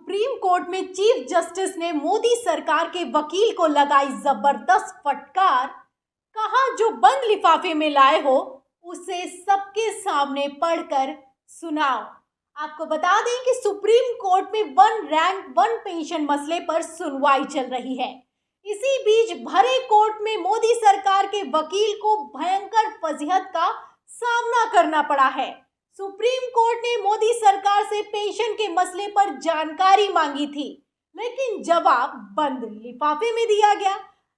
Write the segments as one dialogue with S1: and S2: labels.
S1: Supreme court में chief justice ने मोदी सरकार के वकील को लगाई जबरदस्त फटकार। कहा जो बंद लिफाफे में लाए हो उसे सबके सामने पढ़कर सुनाओ। आपको बता दें कि सुप्रीम कोर्ट में वन रैंक वन पेंशन मसले पर सुनवाई चल रही है। इसी बीच भरे कोर्ट में मोदी सरकार के वकील को भयंकर फजीहत का सामना करना पड़ा है। सुप्रीम कोर्ट ने मोदी सरकार से पेंशन के मसले पर जानकारी मांगी थी, लेकिन जवाब बंद लिफाफे में दिया गया।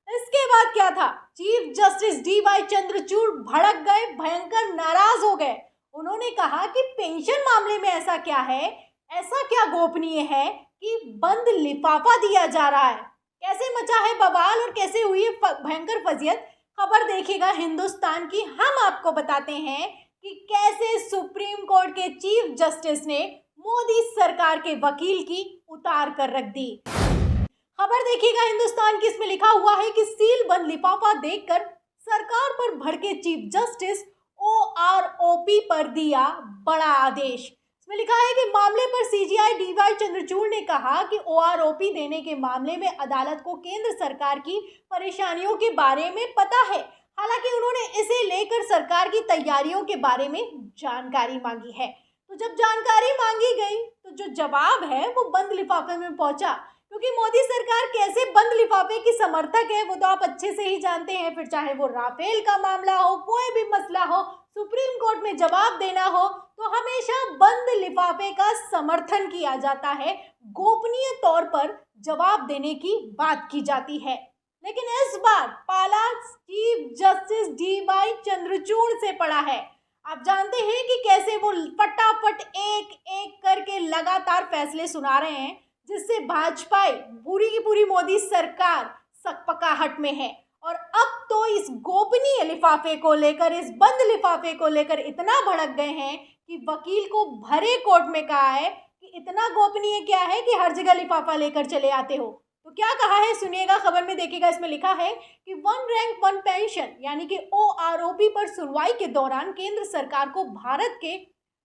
S1: इसके बाद क्या था? चीफ जस्टिस DY चंद्रचूड़ भड़क गए, भयंकर नाराज हो गए। उन्होंने कहा कि पेंशन मामले में ऐसा क्या है, ऐसा क्या गोपनीय है कि बंद लिफाफा दिया जा रहा है। कैसे मचा है बवाल और कैसे हुई है भयंकर फजीहत, खबर देखिएगा हिंदुस्तान की। हम आपको बताते हैं कि कैसे सुप्रीम कोर्ट के चीफ जस्टिस ने मोदी सरकार के वकील की उतार कर रख दी। खबर देखिएगा हिंदुस्तान की। इसमें लिखा हुआ है कि सील बंद लिफाफा देखकर सरकार पर भड़के चीफ जस्टिस, OROP पर दिया बड़ा आदेश। इसमें लिखा है कि मामले पर CJI DY चंद्रचूड़ ने कहा कि OROP देने के मामले में अदालत को केंद्र सरकार की परेशानियों के बारे में पता है। हालांकि उन्होंने इसे लेकर सरकार की तैयारियों के बारे में जानकारी मांगी है। तो जब जानकारी मांगी गई तो जो जवाब है वो बंद लिफाफे में पहुंचा, क्योंकि मोदी सरकार कैसे बंद लिफाफे की समर्थक है वो तो आप अच्छे से ही जानते हैं। फिर चाहे वो राफेल का मामला हो, कोई भी मसला हो, सुप्रीम कोर्ट में जवाब देना हो तो हमेशा बंद लिफाफे का समर्थन किया जाता है। गोपनीय तौर पर जवाब देने की बात की जाती है। लेकिन इस बार पाला चीफ जस्टिस DY चंद्रचूड़ से पड़ा है। आप जानते हैं कि कैसे वो फटाफट एक एक करके लगातार फैसले सुना रहे हैं, जिससे भाजपा पूरी की पूरी मोदी सरकार सकपकाहट में है। और अब तो इस गोपनीय लिफाफे को लेकर, इस बंद लिफाफे को लेकर इतना भड़क गए हैं कि वकील को भरे कोर्ट में कहा है कि इतना गोपनीय क्या है कि हर जगह लिफाफा लेकर चले आते हो। तो क्या कहा है सुनिएगा, खबर में देखिएगा। इसमें लिखा है कि वन रैंक वन पेंशन यानी कि OROP पर सुनवाई के दौरान केंद्र सरकार को भारत के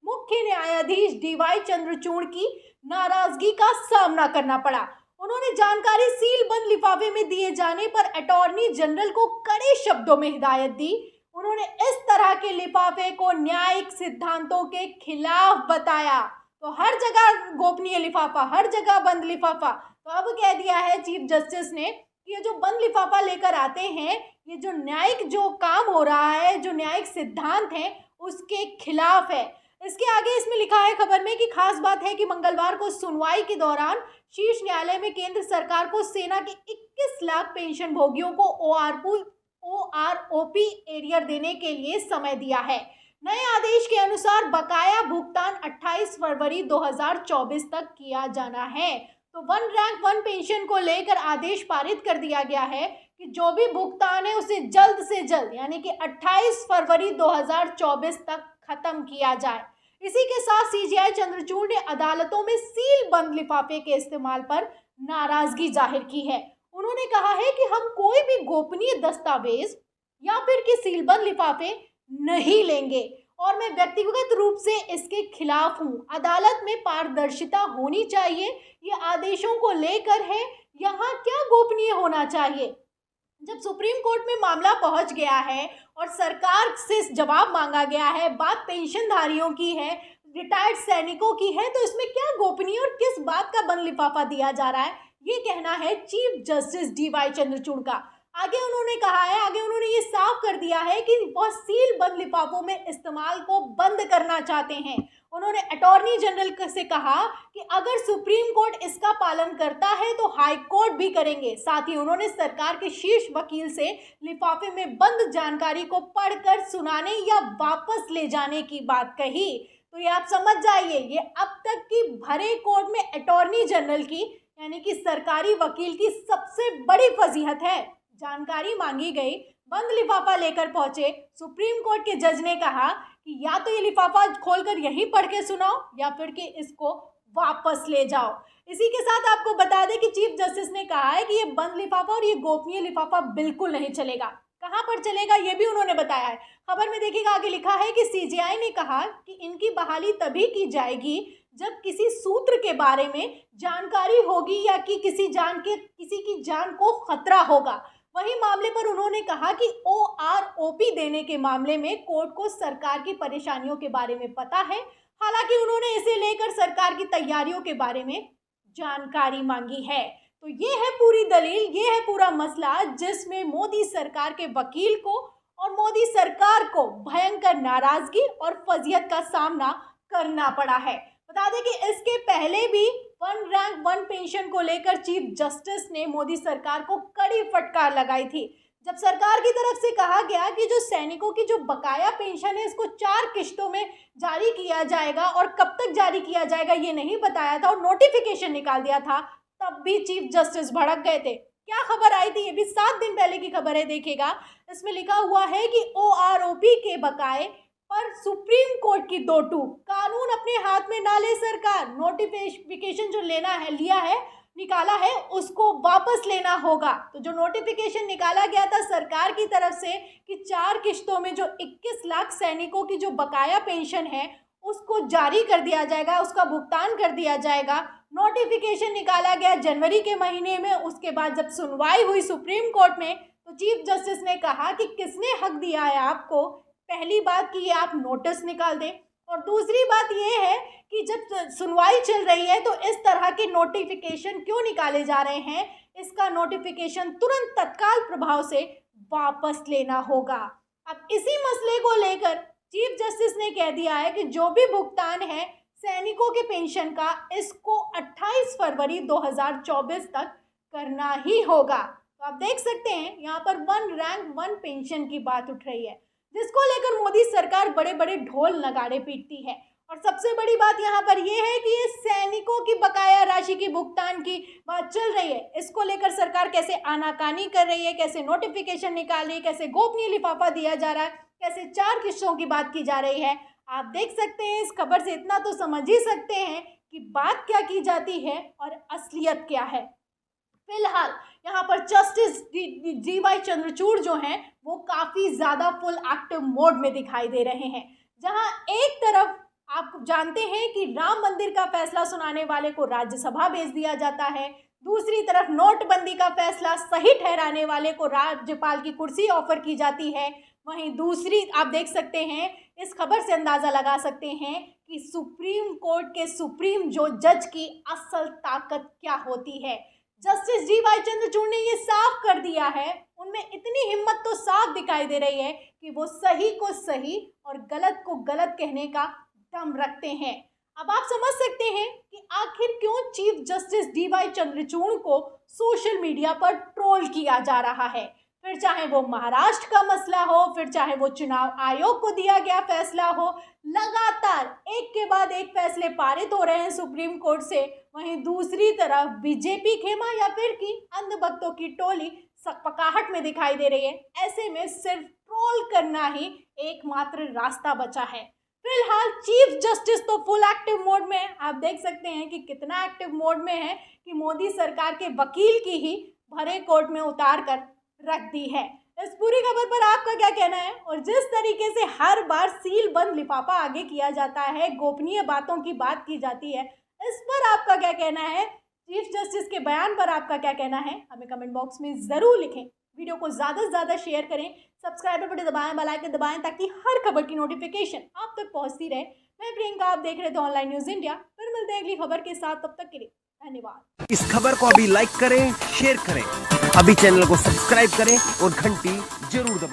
S1: मुख्य न्यायाधीश DY चंद्रचूड़ की नाराजगी का सामना करना पड़ा। उन्होंने जानकारी सील बंद लिफाफे में दिए जाने पर अटॉर्नी जनरल को कड़े शब्दों में हिदायत दी। उन्होंने इस तरह के लिफाफे को न्यायिक सिद्धांतों के खिलाफ बताया। तो हर जगह गोपनीय लिफाफा, हर जगह बंद लिफाफा। तो अब कह दिया है चीफ जस्टिस ने कि ये जो बंद लिफाफा लेकर आते हैं, ये जो न्यायिक जो काम हो रहा है, जो न्यायिक सिद्धांत है, उसके खिलाफ है। इसके आगे इसमें लिखा है खबर में कि खास बात है कि मंगलवार को सुनवाई के दौरान शीर्ष न्यायालय में केंद्र सरकार को सेना के 21 लाख पेंशन भोगियों को OROP एरियर देने के लिए समय दिया है। नए आदेश के अनुसार बकाया भुगतान 28 फरवरी 2024 तक किया जाना है। तो वन रैंक वन पेंशन को लेकर आदेश पारित कर दिया गया है कि जो भी भुगतान है उसे जल्द से जल्द यानी कि 28 फरवरी 2024 तक खत्म किया जाए। इसी के साथ CJI चंद्रचूड़ ने अदालतों में सील बंद लिफाफे के इस्तेमाल पर नाराजगी जाहिर की है। उन्होंने कहा है कि हम कोई भी गोपनीय दस्तावेज या फिर कि सीलबंद लिफाफे नहीं लेंगे और मैं व्यक्तिगत रूप से इसके खिलाफ हूँ। अदालत में पारदर्शिता होनी चाहिए, ये आदेशों को लेकर है, यहाँ क्या गोपनीय होना चाहिए। जब सुप्रीम कोर्ट में मामला पहुंच गया है और सरकार से जवाब मांगा गया है, बात पेंशनधारियों की है, रिटायर्ड सैनिकों की है, तो इसमें क्या गोपनीय और किस बात का बंद लिफाफा दिया जा रहा है, ये कहना है चीफ जस्टिस DY चंद्रचूड़ का। आगे उन्होंने कहा है, आगे उन्होंने ये साफ कर दिया है कि वह सील बंद लिफाफों में इस्तेमाल को बंद करना चाहते हैं। उन्होंने अटॉर्नी जनरल से कहा कि अगर सुप्रीम कोर्ट इसका पालन करता है तो हाई कोर्ट भी करेंगे। साथ ही उन्होंने सरकार के शीर्ष वकील से लिफाफे में बंद जानकारी को पढ़कर सुनाने या वापस ले जाने की बात कही। तो ये आप समझ जाइए, ये अब तक की भरे कोर्ट में अटॉर्नी जनरल की यानी कि सरकारी वकील की सबसे बड़ी फजीहत है। जानकारी मांगी गई, बंद लिफाफा लेकर पहुंचे। सुप्रीम कोर्ट के जज ने कहा कि या तो ये लिफाफा खोलकर यहीं पढ़ के सुनाओ या फिर कि इसको वापस ले जाओ। इसी के साथ आपको बता दें कि चीफ जस्टिस ने कहा है कि ये बंद लिफाफा और ये गोपनीय लिफाफा बिल्कुल नहीं चलेगा। कहाँ पर चलेगा ये भी उन्होंने बताया है। खबर में देखिएगा, आगे लिखा है कि CJI ने कहा कि इनकी बहाली तभी की जाएगी जब किसी सूत्र के बारे में जानकारी होगी या कि किसी की जान को खतरा होगा। वही मामले पर उन्होंने कहा कि OROP देने के मामले में कोर्ट को सरकार की परेशानियों के बारे में पता है। हालांकि उन्होंने इसे लेकर सरकार की तैयारियों के बारे में जानकारी मांगी है। तो ये है पूरी दलील, ये है पूरा मसला जिसमें मोदी सरकार के वकील को और मोदी सरकार को भयंकर नाराजगी और फजीहत का सामना करना पड़ा है। बता दें कि इसके पहले भी वन रैंक वन पेंशन को लेकर चीफ जस्टिस ने मोदी सरकार को कड़ी फटकार लगाई थी। जब सरकार की तरफ से कहा गया कि जो सैनिकों की जो बकाया पेंशन है इसको 4 किश्तों में जारी किया जाएगा और कब तक जारी किया जाएगा ये नहीं बताया था और नोटिफिकेशन निकाल दिया था, तब भी चीफ जस्टिस भड़क गए थे। क्या खबर आई थी, ये भी 7 दिन पहले की खबर है, देखिएगा। इसमें लिखा हुआ है कि OROP के बकाए पर सुप्रीम कोर्ट की 2 टूक, कानून अपने हाथ में ना ले सरकार, नोटिफिकेशन जो निकाला है उसको वापस लेना होगा। तो जो नोटिफिकेशन निकाला गया था सरकार की तरफ से कि 4 किश्तों में जो 21 लाख सैनिकों की जो बकाया पेंशन है उसको जारी कर दिया जाएगा, उसका भुगतान कर दिया जाएगा। नोटिफिकेशन निकाला गया जनवरी के महीने में। उसके बाद जब सुनवाई हुई सुप्रीम कोर्ट में तो चीफ जस्टिस ने कहा कि किसने हक दिया है आपको, पहली बात कि ये आप नोटिस निकाल दें, और दूसरी बात ये है कि जब सुनवाई चल रही है तो इस तरह के नोटिफिकेशन क्यों निकाले जा रहे हैं, इसका नोटिफिकेशन तुरंत तत्काल प्रभाव से वापस लेना होगा। अब इसी मसले को लेकर चीफ जस्टिस ने कह दिया है कि जो भी भुगतान है सैनिकों के पेंशन का इसको 28 फरवरी 2024 तक करना ही होगा। तो आप देख सकते हैं यहाँ पर वन रैंक वन पेंशन की बात उठ रही है, जिसको लेकर मोदी सरकार बड़े बड़े ढोल नगाड़े पीटती है। और सबसे बड़ी बात यहाँ पर यह है कि ये सैनिकों की बकाया राशि की भुगतान की बात चल रही है, इसको लेकर सरकार कैसे आनाकानी कर रही है, कैसे नोटिफिकेशन निकाल रही है, कैसे गोपनीय लिफाफा दिया जा रहा है, कैसे 4 किश्तों की बात की जा रही है। आप देख सकते हैं, इस खबर से इतना तो समझ ही सकते हैं कि बात क्या की जाती है और असलियत क्या है। फिलहाल यहाँ पर जस्टिस DY चंद्रचूड़ जो हैं वो काफ़ी ज़्यादा फुल एक्टिव मोड में दिखाई दे रहे हैं। जहाँ एक तरफ आप जानते हैं कि राम मंदिर का फैसला सुनाने वाले को राज्यसभा भेज दिया जाता है, दूसरी तरफ नोटबंदी का फैसला सही ठहराने वाले को राज्यपाल की कुर्सी ऑफर की जाती है। वहीं दूसरी आप देख सकते हैं, इस खबर से अंदाज़ा लगा सकते हैं कि सुप्रीम कोर्ट के सुप्रीम जो जज की असल ताकत क्या होती है। जस्टिस DY चंद्रचूड़ ने ये साफ कर दिया है, उनमें इतनी हिम्मत तो साफ दिखाई दे रही है कि वो सही को सही और गलत को गलत कहने का दम रखते हैं। अब आप समझ सकते हैं कि आखिर क्यों चीफ जस्टिस DY चंद्रचूड़ को सोशल मीडिया पर ट्रोल किया जा रहा है। फिर चाहे वो महाराष्ट्र का मसला हो, फिर चाहे वो चुनाव आयोग को दिया गया फैसला हो, लगातार एक के बाद एक फैसले पारित हो रहे हैं सुप्रीम कोर्ट से। वहीं दूसरी तरफ बीजेपी खेमा या फिर की अंधभक्तों की टोली सकपकाहट में दिखाई दे रही है। ऐसे में सिर्फ ट्रोल करना ही एकमात्र रास्ता बचा है। फिलहाल चीफ जस्टिस तो फुल एक्टिव मोड में है। आप देख सकते हैं कि कितना एक्टिव मोड में है कि मोदी सरकार के वकील की ही भरे कोर्ट में उतार कर रख दी है। इस पूरी खबर पर आपका क्या कहना है? और जिस तरीके से हर बार सील बंद लिफाफा आगे किया जाता है, गोपनीय बातों की बात की जाती है, इस पर आपका क्या कहना है? चीफ जस्टिस के बयान पर आपका क्या कहना है? हमें कमेंट बॉक्स में ज़रूर लिखें। वीडियो को ज़्यादा से ज़्यादा शेयर करें, सब्सक्राइब बटन दबाएं, बेल आइकन दबाएं ताकि हर खबर की नोटिफिकेशन आप तक पहुंचती रहे। मैं प्रियंका, आप देख रहे थे ऑनलाइन न्यूज़ इंडिया। फिर मिलते हैं अगली खबर के साथ, तब तक के लिए धन्यवाद।
S2: इस खबर को अभी लाइक करें, शेयर करें, अभी चैनल को सब्सक्राइब करें और घंटी जरूर दबाएं।